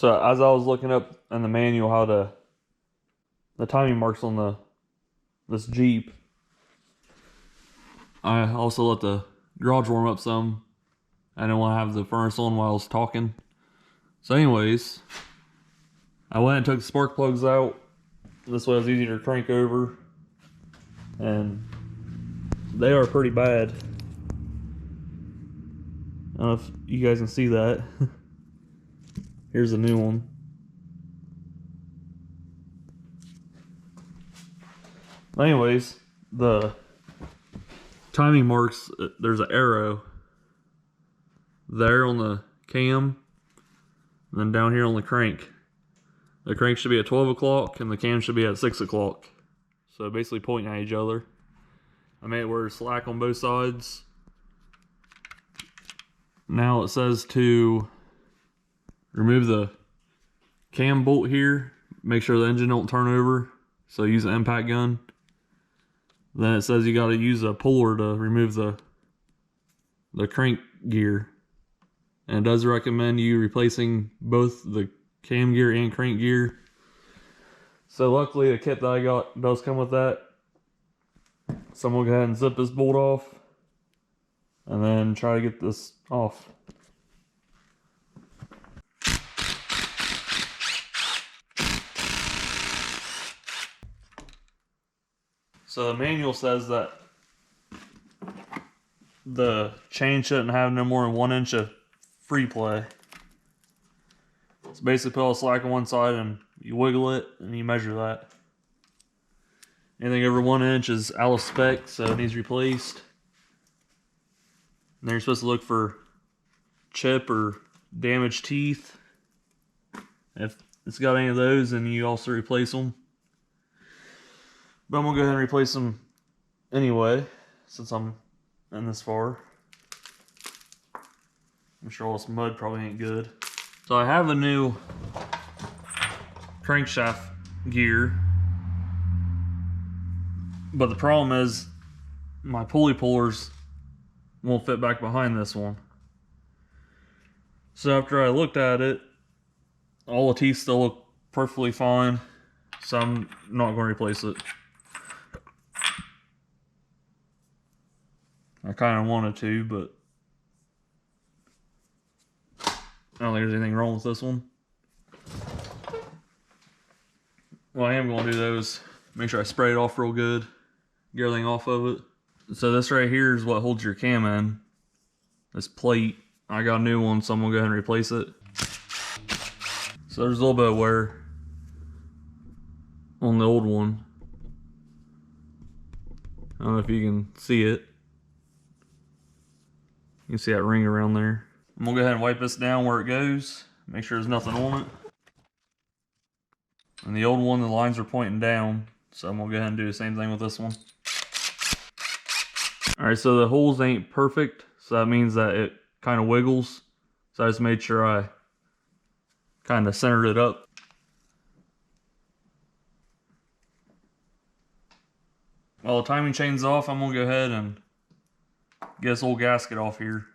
So as I was looking up in the manual how the timing marks on this Jeep, I also let the garage warm up some. I didn't want to have the furnace on while I was talking. So anyways, I went and took the spark plugs out. This way it was easier to crank over. And they are pretty bad. I don't know if you guys can see that. Here's a new one. Anyways, the timing marks, there's an arrow there on the cam, and then down here on the crank. The crank should be at 12 o'clock and the cam should be at 6 o'clock. So basically pointing at each other. I made it where it's slack on both sides. Now it says to remove the cam bolt here, make sure the engine don't turn over, so use an impact gun. Then it says you got to use a puller to remove the crank gear. And it does recommend you replacing both the cam gear and crank gear. So luckily the kit that I got does come with that. So I'm going to go ahead and zip this bolt off and then try to get this off. So the manual says that the chain shouldn't have no more than 1 inch of free play. So basically put all the slack on one side and you wiggle it and you measure that. Anything over 1 inch is out of spec, so it needs replaced. And then you're supposed to look for chip or damaged teeth. If it's got any of those, then you also replace them. But I'm going to go ahead and replace them anyway, since I'm in this far. I'm sure all this mud probably ain't good. So I have a new crankshaft gear. But the problem is my pulley pullers won't fit back behind this one. So after I looked at it, all the teeth still look perfectly fine. So I'm not going to replace it. I kind of wanted to, but I don't think there's anything wrong with this one. What I am going to do though is make sure I spray it off real good, get everything off of it. So this right here is what holds your cam in. This plate, I got a new one, so I'm going to go ahead and replace it. So there's a little bit of wear on the old one. I don't know if you can see it. You can see that ring around there. I'm gonna go ahead and wipe this down where it goes. Make sure there's nothing on it. And the old one, the lines are pointing down. So I'm gonna go ahead and do the same thing with this one. Alright, so the holes ain't perfect. So that means that it kind of wiggles. So I just made sure I kind of centered it up. While the timing chain's off, I'm gonna go ahead and get this old gasket off here.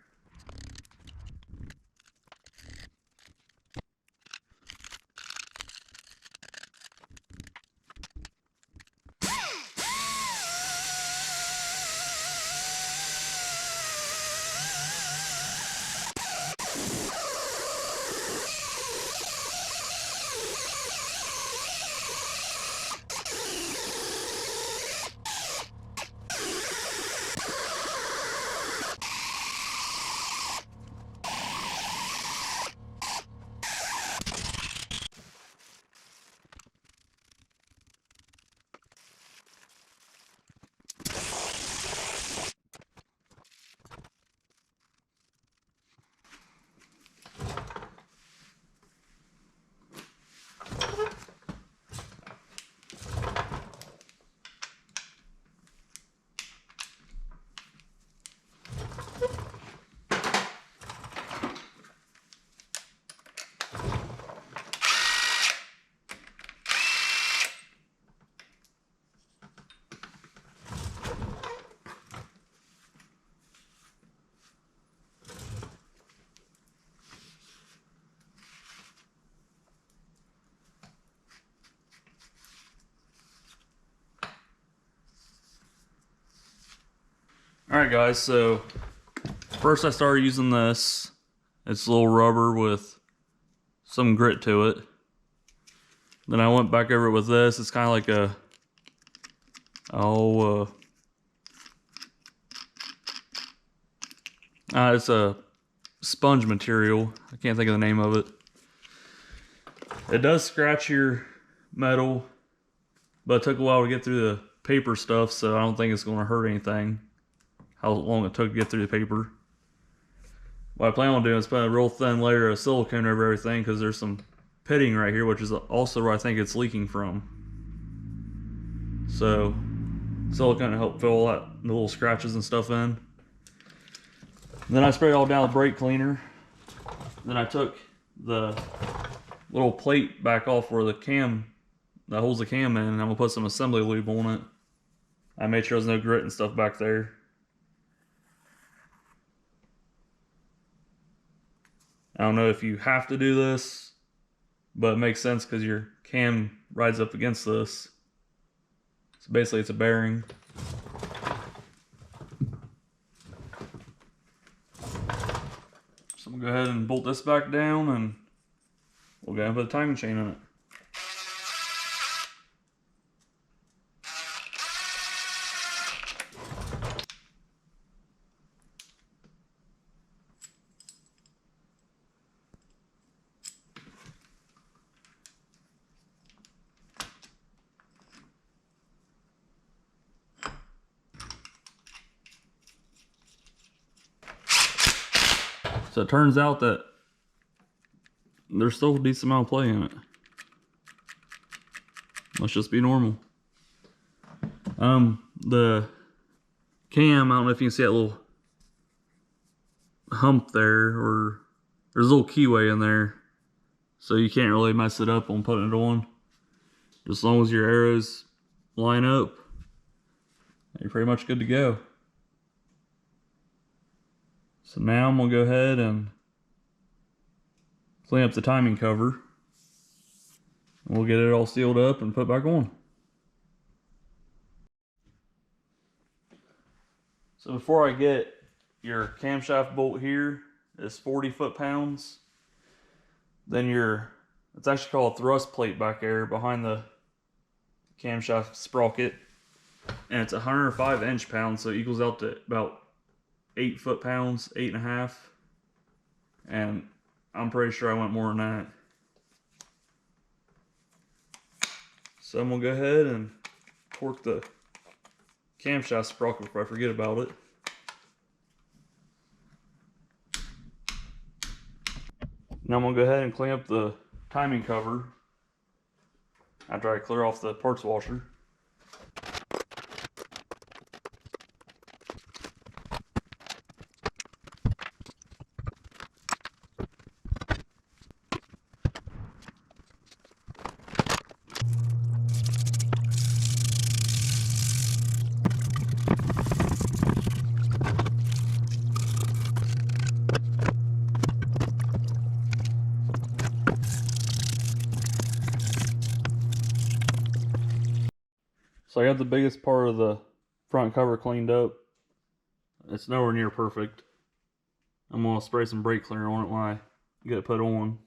Alright guys, so first I started using this. It's a little rubber with some grit to it. Then I went back over it with this. It's kind of like a, it's a sponge material. I can't think of the name of it. It does scratch your metal, but it took a while to get through the paper stuff, so I don't think it's going to hurt anything. How long it took to get through the paper. What I plan on doing is put a real thin layer of silicone over everything, because there's some pitting right here, which is also where I think it's leaking from. So silicone to help fill all the little scratches and stuff in. Then I sprayed it all down with brake cleaner. Then I took the little plate back off where the cam, that holds the cam in, and I'm gonna put some assembly lube on it. I made sure there's no grit and stuff back there. I don't know if you have to do this, but it makes sense because your cam rides up against this. So basically it's a bearing. So I'm gonna go ahead and bolt this back down, and we'll go ahead and put a timing chain on it. So it turns out that there's still a decent amount of play in it. Must just be normal. The cam, I don't know if you can see that little hump there, or there's a little keyway in there, so you can't really mess it up on putting it on. Just as long as your arrows line up, you're pretty much good to go. So now I'm gonna go ahead and clean up the timing cover. We'll get it all sealed up and put back on. So before I get your camshaft bolt here, is 40 foot-pounds. Then it's actually called a thrust plate back there behind the camshaft sprocket. And it's 105 inch-pounds, so it equals out to about 8 foot-pounds, 8.5. And I'm pretty sure I went more than that. So I'm gonna go ahead and torque the camshaft sprocket before I forget about it. Now I'm gonna go ahead and clean up the timing cover after I clear off the parts washer. So I got the biggest part of the front cover cleaned up. It's nowhere near perfect. I'm gonna spray some brake cleaner on it when I get it put on.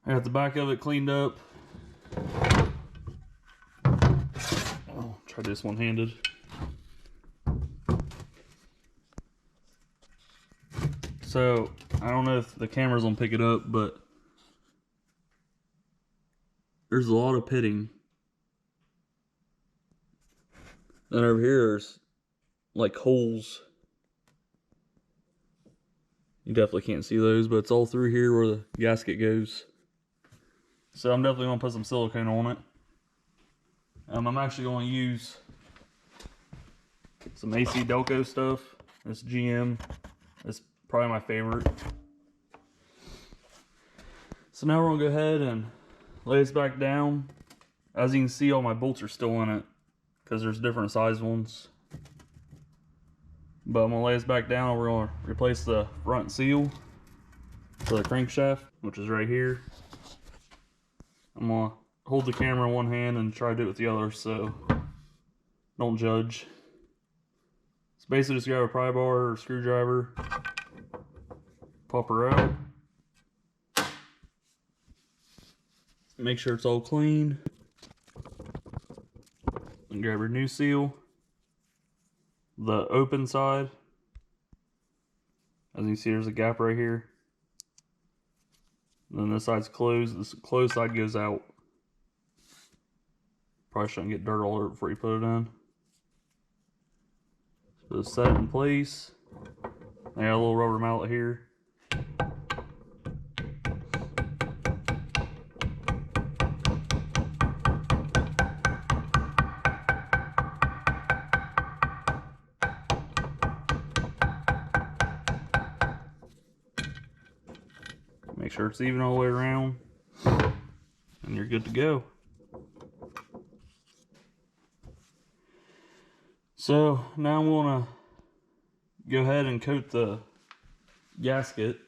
I got the back of it cleaned up. I'll try this one-handed. So I don't know if the camera's gonna pick it up, but there's a lot of pitting. Then over here there's like holes. You definitely can't see those, but it's all through here where the gasket goes. So I'm definitely gonna put some silicone on it. I'm actually gonna use some AC Delco stuff. This GM. It's probably my favorite. So now we're gonna go ahead and lay this back down. As you can see, all my bolts are still in it, because there's different size ones. But I'm gonna lay this back down. We're gonna replace the front seal for the crankshaft, which is right here. I'm gonna hold the camera in one hand and try to do it with the other, so don't judge. So basically just grab a pry bar or screwdriver, pop her out. Make sure it's all clean. And grab your new seal. The open side. As you see, there's a gap right here. And then this side's closed. This closed side goes out. Probably shouldn't get dirt all over it before you put it in. So just set it in place. I got a little rubber mallet here. Make sure it's even all the way around, and you're good to go. So now I'm gonna go ahead and coat the gasket.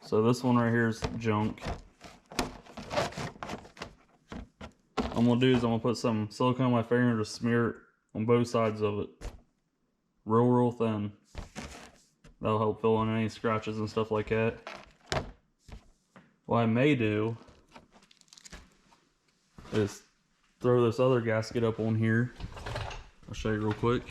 So this one right here is junk. What I'm gonna do is I'm gonna put some silicone on my finger and just smear it on both sides of it. Real thin. That'll help fill in any scratches and stuff like that. What I may do is throw this other gasket up on here. I'll show you real quick.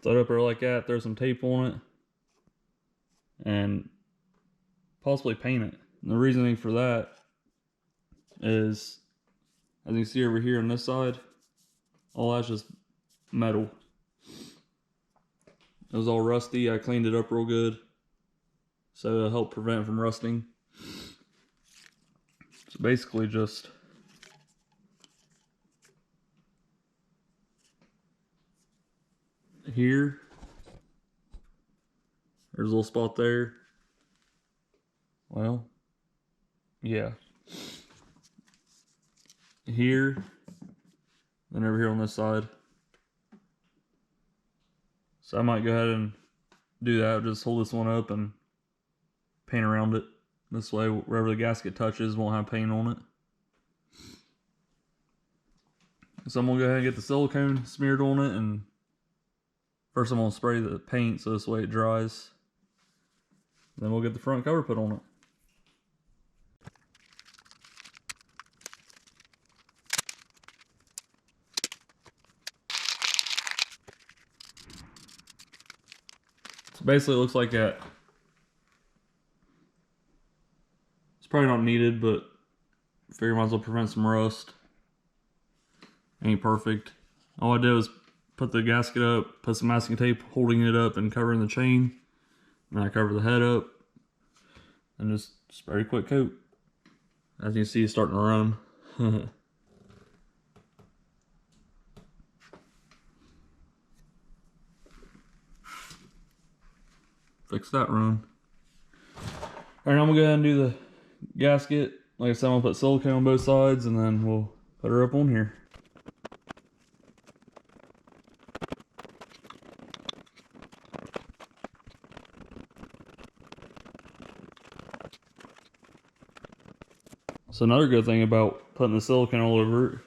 Throw it up there like that, throw some tape on it, and possibly paint it. And the reasoning for that is, as you see over here on this side, all that's just metal. It was all rusty. I cleaned it up real good, so it'll help prevent it from rusting. So basically just here, there's a little spot there. Well, yeah. Here, then over here on this side. So I might go ahead and do that. Just hold this one up and paint around it. This way, wherever the gasket touches, won't have paint on it. So I'm gonna go ahead and get the silicone smeared on it, and first I'm gonna spray the paint so this way it dries. Then we'll get the front cover put on it. So basically it looks like that. It's probably not needed, but I figure might as well prevent some rust. Ain't perfect. All I did was put the gasket up, put some masking tape holding it up and covering the chain. And I cover the head up and just spray a quick coat. As you can see, it's starting to run. Fix that run. Alright, now I'm gonna go ahead and do the gasket. Like I said, I'm gonna put silicone on both sides and then we'll put her up on here. So another good thing about putting the silicone all over it,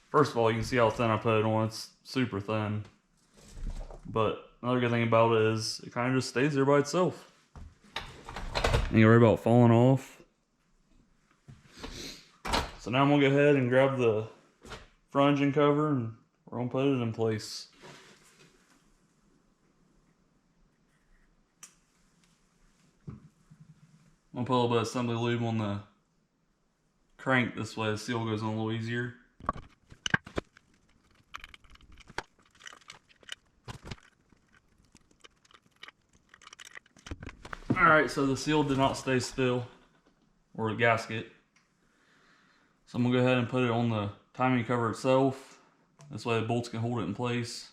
first of all, you can see how thin I put it on. It's super thin. But another good thing about it is it kind of just stays there by itself. And you worry about falling off. So now I'm gonna go ahead and grab the front engine cover and we're gonna put it in place. I'm gonna put a little bit of assembly lube on the crank, this way the seal goes on a little easier. Alright, so the seal did not stay still, or the gasket. So I'm gonna go ahead and put it on the timing cover itself. This way the bolts can hold it in place.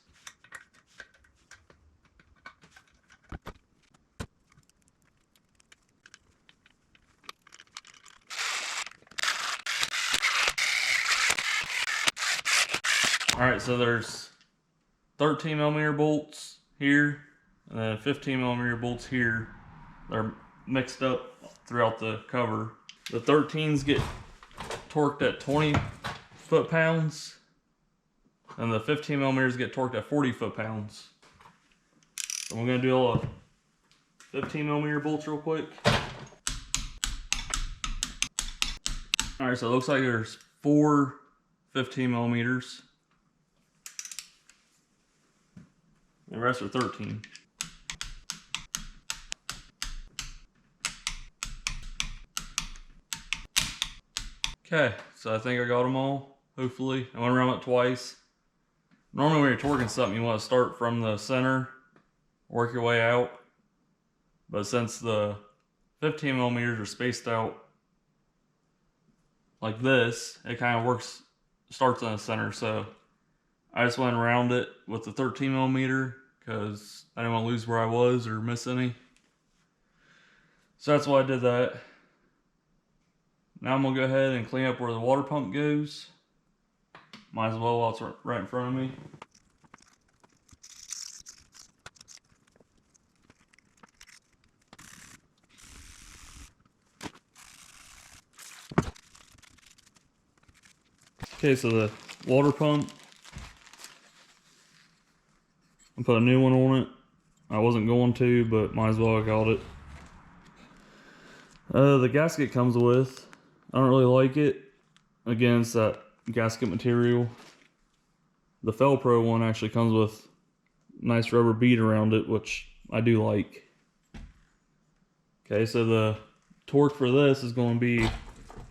Alright, so there's 13mm bolts here, and then 15mm bolts here. They're mixed up throughout the cover. The 13s get torqued at 20 foot-pounds, and the 15 millimeters get torqued at 40 foot-pounds. So I'm gonna do all the 15 millimeter bolts real quick. All right, so it looks like there's 4 15 millimeters. The rest are 13. Okay, so I think I got them all, hopefully. I went around it twice. Normally when you're torquing something, you want to start from the center, work your way out. But since the 15 millimeters are spaced out like this, it kind of starts in the center. So I just went around it with the 13 millimeter because I didn't want to lose where I was or miss any. So that's why I did that. Now I'm gonna go ahead and clean up where the water pump goes. Might as well while it's right in front of me. Okay, so the water pump, I put a new one on it. I wasn't going to, but might as well I got it. The gasket comes with, I don't really like it. Again, it's that gasket material. The Felpro one actually comes with nice rubber bead around it, which I do like. Okay, so the torque for this is going to be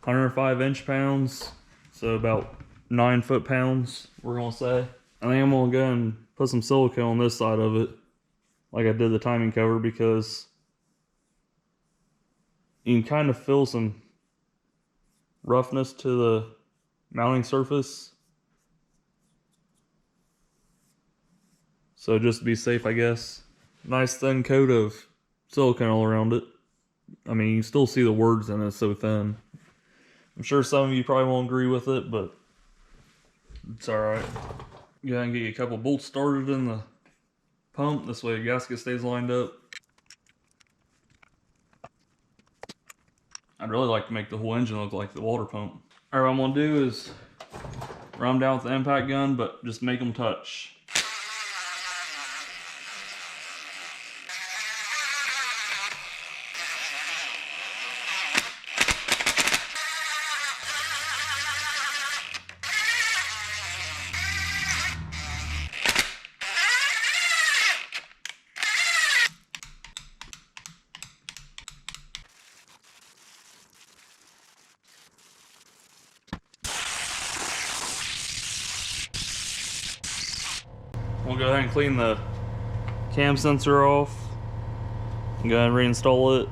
105 inch-pounds, so about 9 foot-pounds, we're going to say. I think I'm going to go and put some silicone on this side of it, like I did the timing cover, because you can kind of feel some roughness to the mounting surface. So just to be safe, I guess. Nice thin coat of silicone all around it. I mean, you can still see the words in it, it's so thin. I'm sure some of you probably won't agree with it, but it's alright. Go ahead and get you a couple bolts started in the pump. This way the gasket stays lined up. I'd really like to make the whole engine look like the water pump. Alright, what I'm going to do is run them down with the impact gun, but just make them touch. We'll go ahead and clean the cam sensor off and go ahead and reinstall it.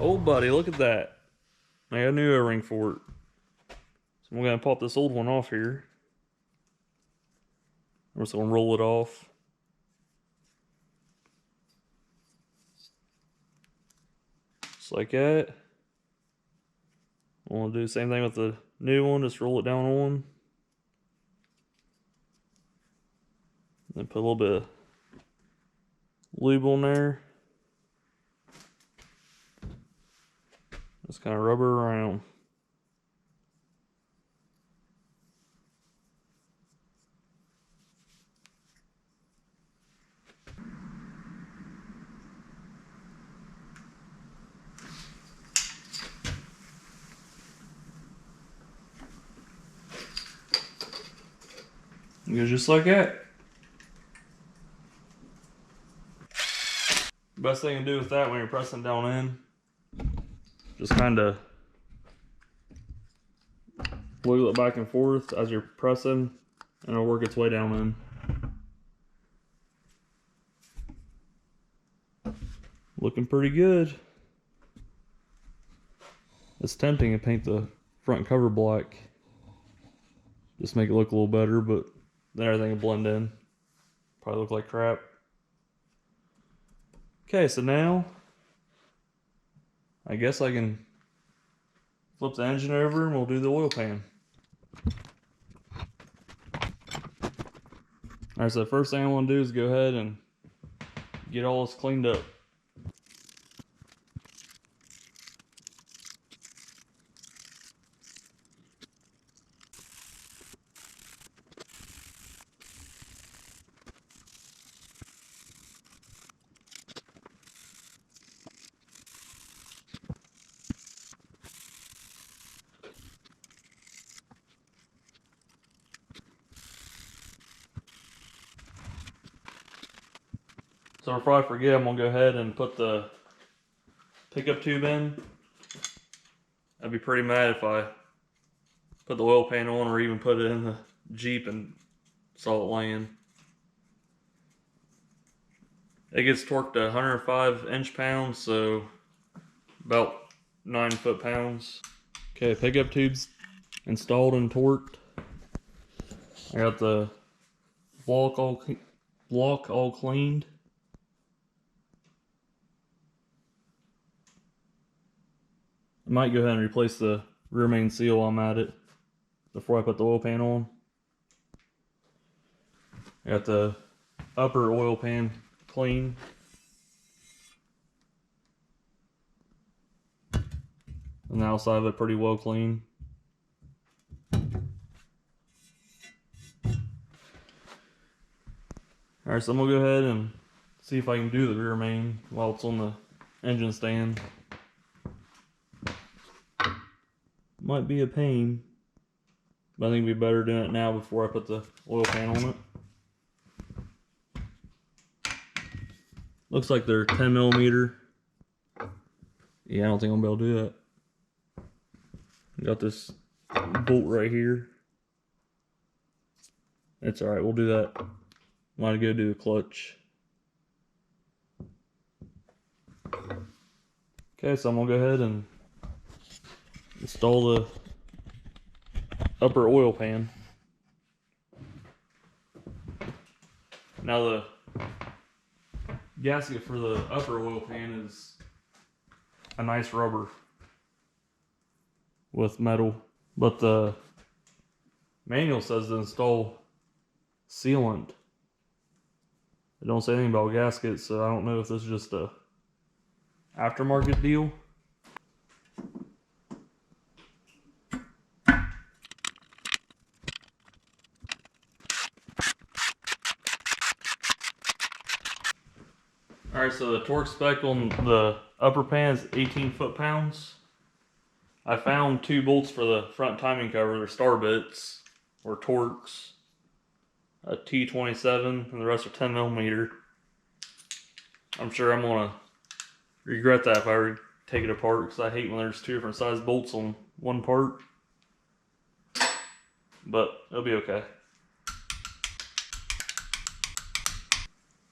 Oh buddy, look at that. I got a new O-ring for it. So I'm going to pop this old one off here. I'm just going to roll it off. Just like that. We'll do the same thing with the new one, just roll it down on. Then put a little bit of lube on there. Just kind of rub her around. It goes just like that. Best thing to do with that when you're pressing down in, just kind of wiggle it back and forth as you're pressing, and it'll work its way down in. Looking pretty good. It's tempting to paint the front cover black, just make it look a little better, but then everything will blend in. Probably look like crap. Okay, so now I guess I can flip the engine over and we'll do the oil pan. Alright, so the first thing I want to do is go ahead and get all this cleaned up. So before I forget, I'm gonna go ahead and put the pickup tube in. I'd be pretty mad if I put the oil pan on or even put it in the Jeep and saw it laying. It gets torqued to 105 inch-pounds, so about 9 foot-pounds. Okay, pickup tube's installed and torqued. I got the block all cleaned. I might go ahead and replace the rear main seal while I'm at it before I put the oil pan on. I got the upper oil pan clean. And the outside of it pretty well clean. Alright, so I'm gonna go ahead and see if I can do the rear main while it's on the engine stand. Might be a pain, but I think it'd be better doing it now before I put the oil pan on it. Looks like they're 10mm. Yeah, I don't think I'm gonna be able to do that. Got this bolt right here. It's alright, we'll do that. Might go do the clutch. Okay, so I'm gonna go ahead and install the upper oil pan. Now the gasket for the upper oil pan is a nice rubber with metal, but the manual says to install sealant. It don't say anything about gaskets, so I don't know if this is just a aftermarket deal. Alright, so the torque spec on the upper pan is 18 foot-pounds. I found 2 bolts for the front timing cover. They're star bits, or Torx. A T27, and the rest are 10mm. I'm sure I'm gonna regret that if I ever take it apart, because I hate when there's 2 different size bolts on one part. But it'll be okay.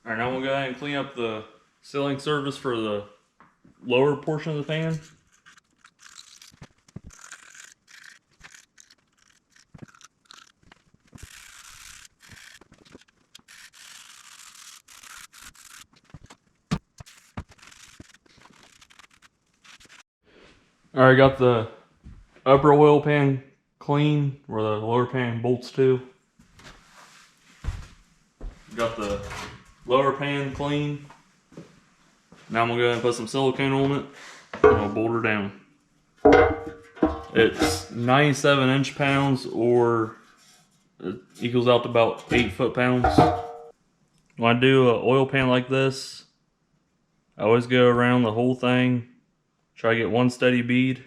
Alright, now we'll go ahead and clean up the sealing surface for the lower portion of the pan. Alright, got the upper oil pan clean where the lower pan bolts to. Got the lower pan clean. Now I'm gonna go ahead and put some silicone on it and I'll bolt her down. It's 97 inch-pounds, or it equals out to about 8 foot-pounds. When I do an oil pan like this, I always go around the whole thing, try to get one steady bead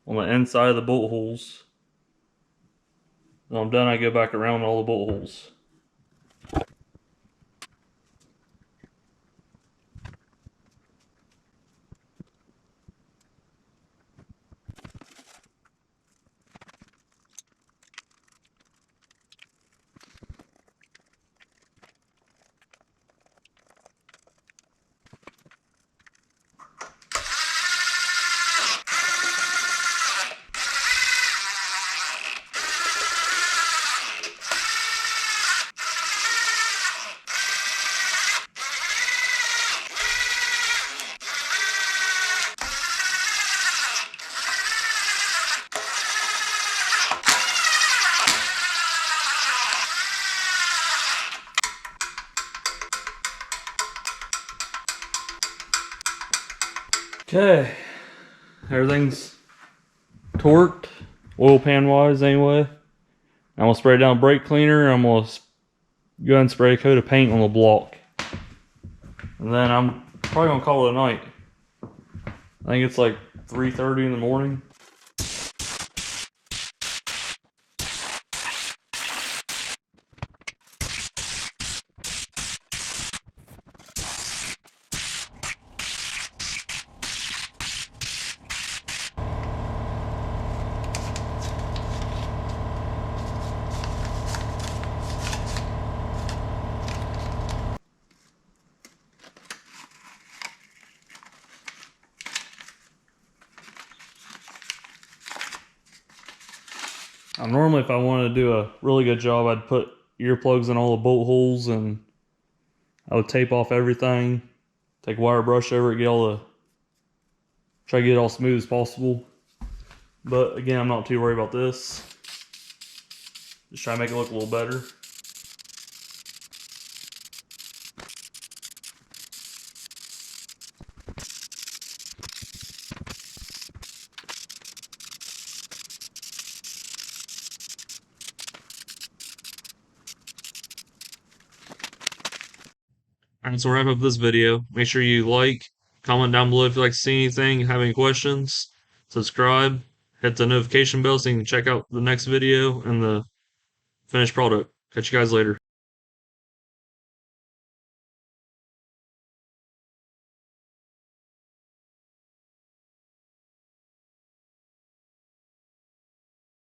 on the inside of the bolt holes. When I'm done, I go back around all the bolt holes. Okay, everything's torqued, oil pan wise anyway. I'm gonna spray down brake cleaner. I'm gonna go ahead and spray a coat of paint on the block. And then I'm probably gonna call it a night. I think it's like 3:30 in the morning. Now, normally if I wanted to do a really good job, I'd put earplugs in all the bolt holes and I would tape off everything, take a wire brush over it, try to get it all smooth as possible. But again, I'm not too worried about this. Just try to make it look a little better. Alright, so wrap up this video. Make sure you like, comment down below if you'd like to see anything, have any questions, subscribe, hit the notification bell so you can check out the next video and the finished product. Catch you guys later.